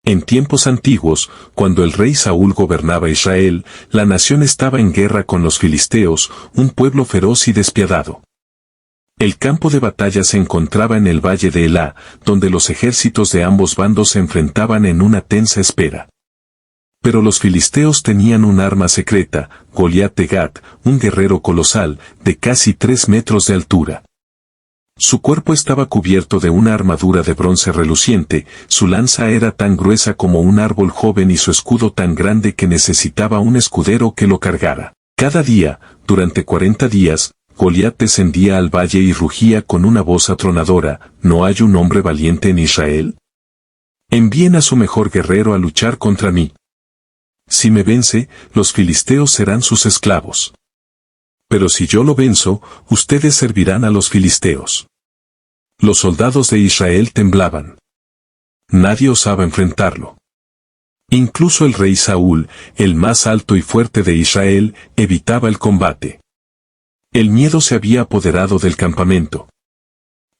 En tiempos antiguos, cuando el rey Saúl gobernaba Israel, la nación estaba en guerra con los filisteos, un pueblo feroz y despiadado. El campo de batalla se encontraba en el valle de Elá, donde los ejércitos de ambos bandos se enfrentaban en una tensa espera. Pero los filisteos tenían un arma secreta, Goliat de Gat, un guerrero colosal, de casi 3 metros de altura. Su cuerpo estaba cubierto de una armadura de bronce reluciente, su lanza era tan gruesa como un árbol joven y su escudo tan grande que necesitaba un escudero que lo cargara. Cada día, durante 40 días, Goliat descendía al valle y rugía con una voz atronadora: ¿No hay un hombre valiente en Israel? Envíen a su mejor guerrero a luchar contra mí. Si me vence, los filisteos serán sus esclavos. Pero si yo lo venzo, ustedes servirán a los filisteos. Los soldados de Israel temblaban. Nadie osaba enfrentarlo. Incluso el rey Saúl, el más alto y fuerte de Israel, evitaba el combate. El miedo se había apoderado del campamento.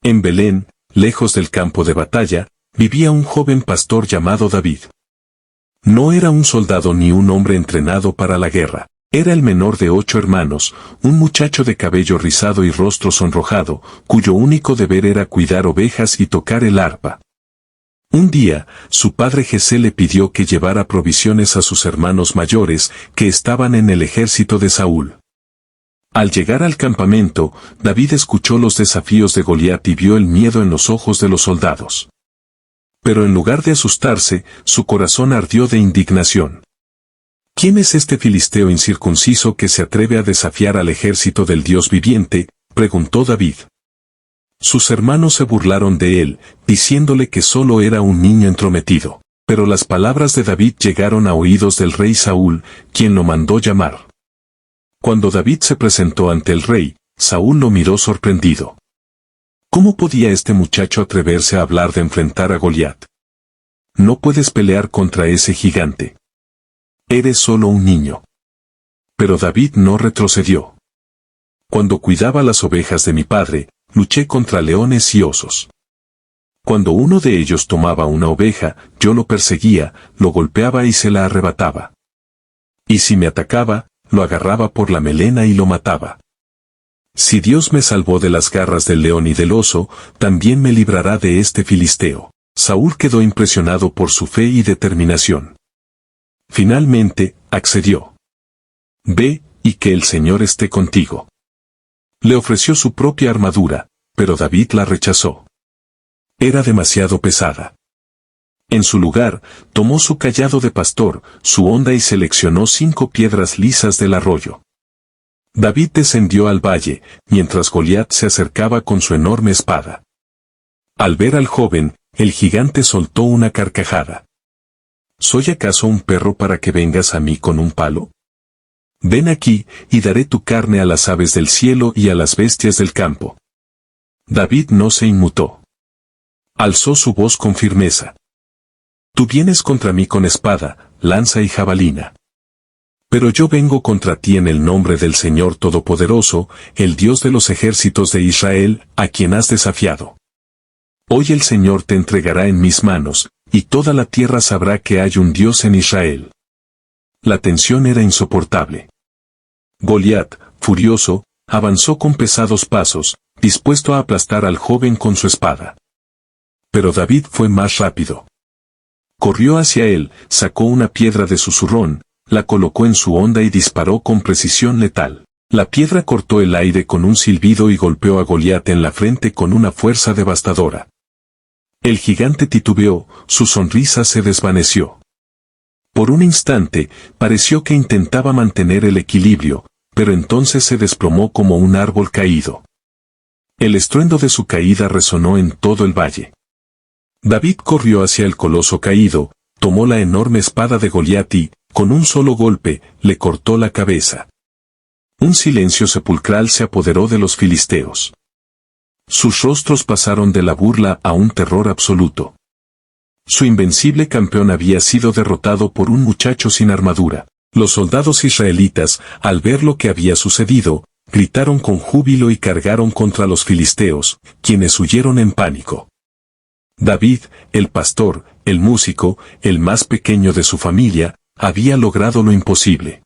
En Belén, lejos del campo de batalla, vivía un joven pastor llamado David. No era un soldado ni un hombre entrenado para la guerra. Era el menor de 8 hermanos, un muchacho de cabello rizado y rostro sonrojado, cuyo único deber era cuidar ovejas y tocar el arpa. Un día, su padre Jesé le pidió que llevara provisiones a sus hermanos mayores, que estaban en el ejército de Saúl. Al llegar al campamento, David escuchó los desafíos de Goliat y vio el miedo en los ojos de los soldados. Pero en lugar de asustarse, su corazón ardió de indignación. ¿Quién es este filisteo incircunciso que se atreve a desafiar al ejército del Dios viviente?, preguntó David. Sus hermanos se burlaron de él, diciéndole que solo era un niño entrometido. Pero las palabras de David llegaron a oídos del rey Saúl, quien lo mandó llamar. Cuando David se presentó ante el rey, Saúl lo miró sorprendido. ¿Cómo podía este muchacho atreverse a hablar de enfrentar a Goliat? No puedes pelear contra ese gigante. Eres solo un niño. Pero David no retrocedió. Cuando cuidaba las ovejas de mi padre, luché contra leones y osos. Cuando uno de ellos tomaba una oveja, yo lo perseguía, lo golpeaba y se la arrebataba. Y si me atacaba, lo agarraba por la melena y lo mataba. Si Dios me salvó de las garras del león y del oso, también me librará de este filisteo. Saúl quedó impresionado por su fe y determinación. Finalmente, accedió. Ve, y que el Señor esté contigo. Le ofreció su propia armadura, pero David la rechazó. Era demasiado pesada. En su lugar, tomó su cayado de pastor, su honda y seleccionó 5 piedras lisas del arroyo. David descendió al valle, mientras Goliat se acercaba con su enorme espada. Al ver al joven, el gigante soltó una carcajada. ¿Soy acaso un perro para que vengas a mí con un palo? Ven aquí, y daré tu carne a las aves del cielo y a las bestias del campo. David no se inmutó. Alzó su voz con firmeza. Tú vienes contra mí con espada, lanza y jabalina. Pero yo vengo contra ti en el nombre del Señor Todopoderoso, el Dios de los ejércitos de Israel, a quien has desafiado. Hoy el Señor te entregará en mis manos, y toda la tierra sabrá que hay un Dios en Israel. La tensión era insoportable. Goliat, furioso, avanzó con pesados pasos, dispuesto a aplastar al joven con su espada. Pero David fue más rápido. Corrió hacia él, sacó una piedra de su zurrón, la colocó en su honda y disparó con precisión letal. La piedra cortó el aire con un silbido y golpeó a Goliat en la frente con una fuerza devastadora. El gigante titubeó, su sonrisa se desvaneció. Por un instante, pareció que intentaba mantener el equilibrio, pero entonces se desplomó como un árbol caído. El estruendo de su caída resonó en todo el valle. David corrió hacia el coloso caído, tomó la enorme espada de Goliat y, con un solo golpe, le cortó la cabeza. Un silencio sepulcral se apoderó de los filisteos. Sus rostros pasaron de la burla a un terror absoluto. Su invencible campeón había sido derrotado por un muchacho sin armadura. Los soldados israelitas, al ver lo que había sucedido, gritaron con júbilo y cargaron contra los filisteos, quienes huyeron en pánico. David, el pastor, El músico, el más pequeño de su familia, había logrado lo imposible.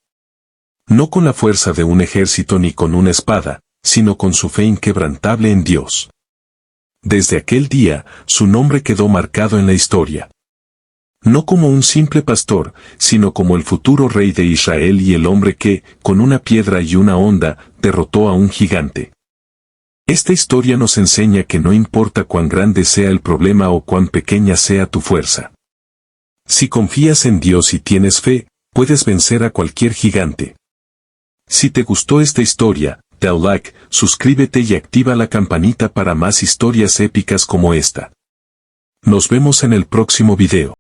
No con la fuerza de un ejército ni con una espada, sino con su fe inquebrantable en Dios. Desde aquel día, su nombre quedó marcado en la historia. No como un simple pastor, sino como el futuro rey de Israel y el hombre que, con una piedra y una honda, derrotó a un gigante. Esta historia nos enseña que no importa cuán grande sea el problema o cuán pequeña sea tu fuerza. Si confías en Dios y tienes fe, puedes vencer a cualquier gigante. Si te gustó esta historia, dale like, suscríbete y activa la campanita para más historias épicas como esta. Nos vemos en el próximo video.